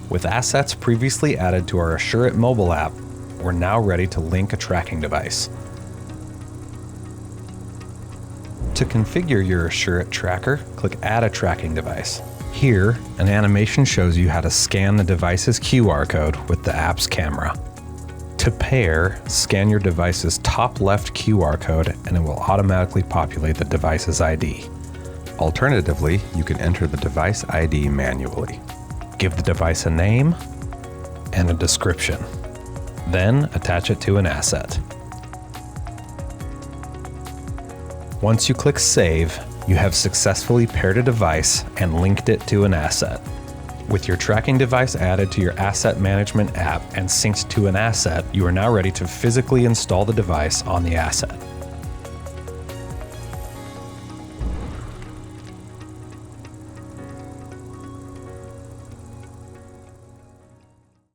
With assets previously added to our ASSURiot mobile app, we're now ready to link a tracking device. To configure your ASSURiot tracker, click Add a Tracking Device. Here, an animation shows you how to scan the device's QR code with the app's camera. To pair, scan your device's top left QR code and it will automatically populate the device's ID. Alternatively, you can enter the device ID manually. Give the device a name and a description. Then attach it to an asset. Once you click Save, you have successfully paired a device and linked it to an asset. With your tracking device added to your asset management app and synced to an asset, you are now ready to physically install the device on the asset.